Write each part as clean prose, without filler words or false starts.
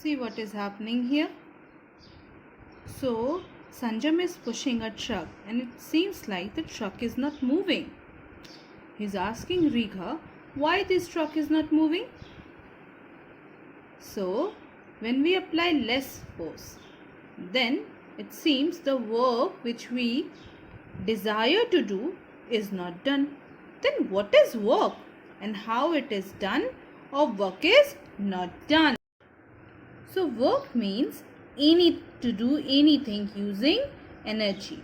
See what is happening here. So Sanjam is pushing a truck and it seems like the truck is not moving. He's asking Righa why this truck is not moving. So when we apply less force, then it seems the work which we desire to do is not done. Then what is work and how it is done, or work is not done? So work means to do anything using energy.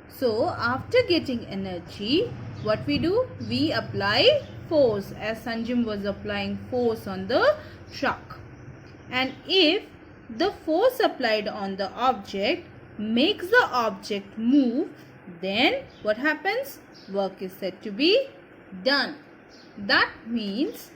So after getting energy, what we do? We apply force, as Sanjam was applying force on the truck. And if the force applied on the object makes the object move, then what happens? Work is said to be done. That means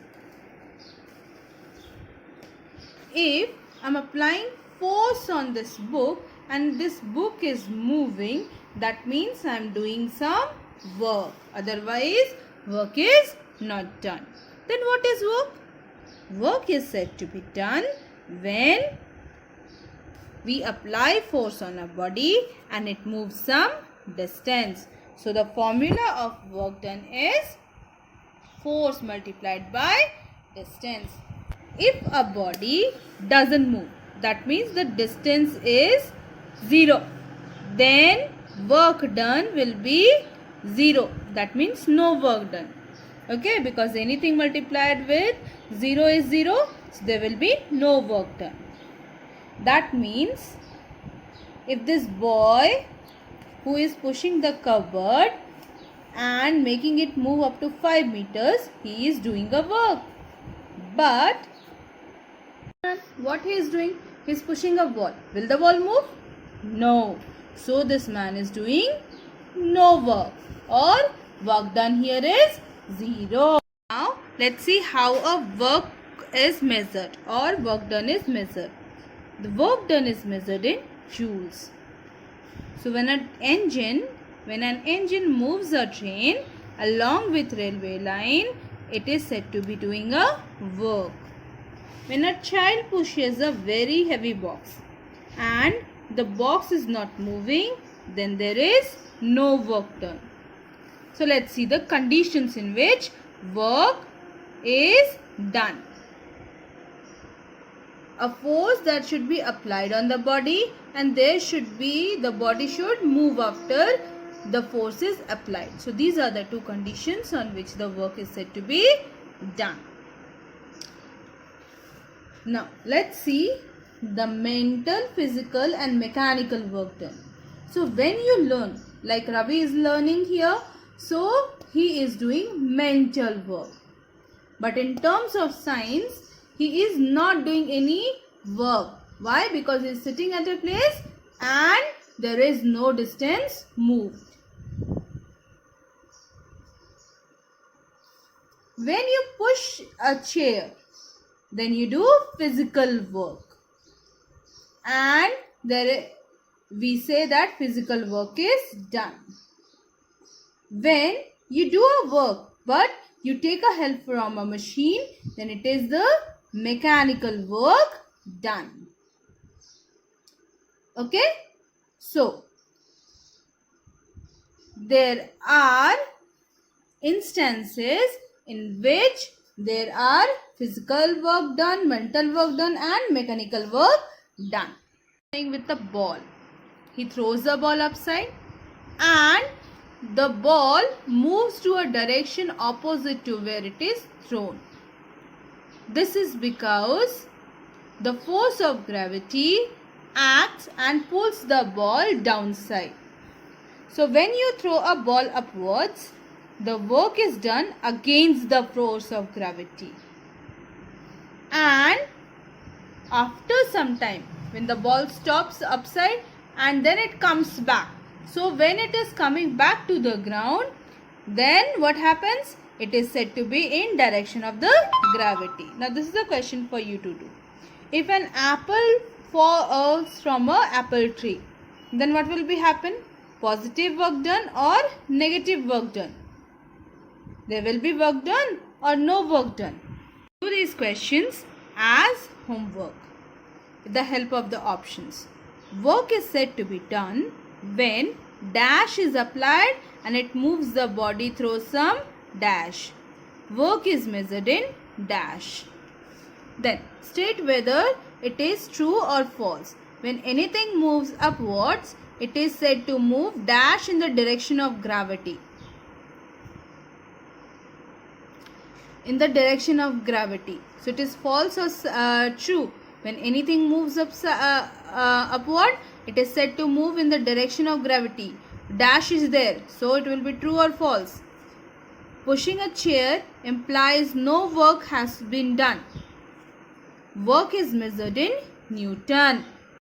if I am applying force on this book and this book is moving, that means I am doing some work. Otherwise, work is not done. Then what is work? Work is said to be done when we apply force on a body and it moves some distance. So the formula of work done is force multiplied by distance. If a body doesn't move, that means the distance is 0. Then work done will be 0. That means no work done. Okay, because anything multiplied with 0 is 0, so there will be no work done. That means if this boy who is pushing the cupboard and making it move up to 5 meters, he is doing a work. But what he is doing? He is pushing a ball. Will the ball move? No. So this man is doing no work, or work done here is 0. Now let's see how a work is measured or work done is measured. The work done is measured in joules. So when an engine moves a train along with railway line, it is said to be doing a work. When a child pushes a very heavy box and the box is not moving, then there is no work done. So let's see the conditions in which work is done. A force that should be applied on the body, and the body should move after the force is applied. So these are the two conditions on which the work is said to be done. Now let's see the mental, physical and mechanical work done. So when you learn, like Ravi is learning here, so he is doing mental work. But in terms of science, he is not doing any work. Why? Because he is sitting at a place and there is no distance moved. When you push a chair, then you do physical work. And we say that physical work is done. When you do a work but you take a help from a machine, then it is the mechanical work done. Okay? So, there are instances in which there are physical work done, mental work done and mechanical work done. Playing with the ball. He throws the ball upside and the ball moves to a direction opposite to where it is thrown. This is because the force of gravity acts and pulls the ball downside. So when you throw a ball upwards, the work is done against the force of gravity. And after some time, when the ball stops upside and then it comes back. So when it is coming back to the ground, then what happens? It is said to be in direction of the gravity. Now this is a question for you to do. If an apple falls from an apple tree, then what will be happen? Positive work done or negative work done? There will be work done or no work done. Do these questions as homework. with the help of the options. Work is said to be done when dash is applied and it moves the body through some dash. Work is measured in dash. Then state whether it is true or false. When anything moves upwards, it is said to move dash in the direction of gravity. In the direction of gravity. So it is false or true. When anything moves upward, it is said to move in the direction of gravity. Dash is there, so it will be true or false. Pushing a chair implies no work has been done. Work is measured in Newton.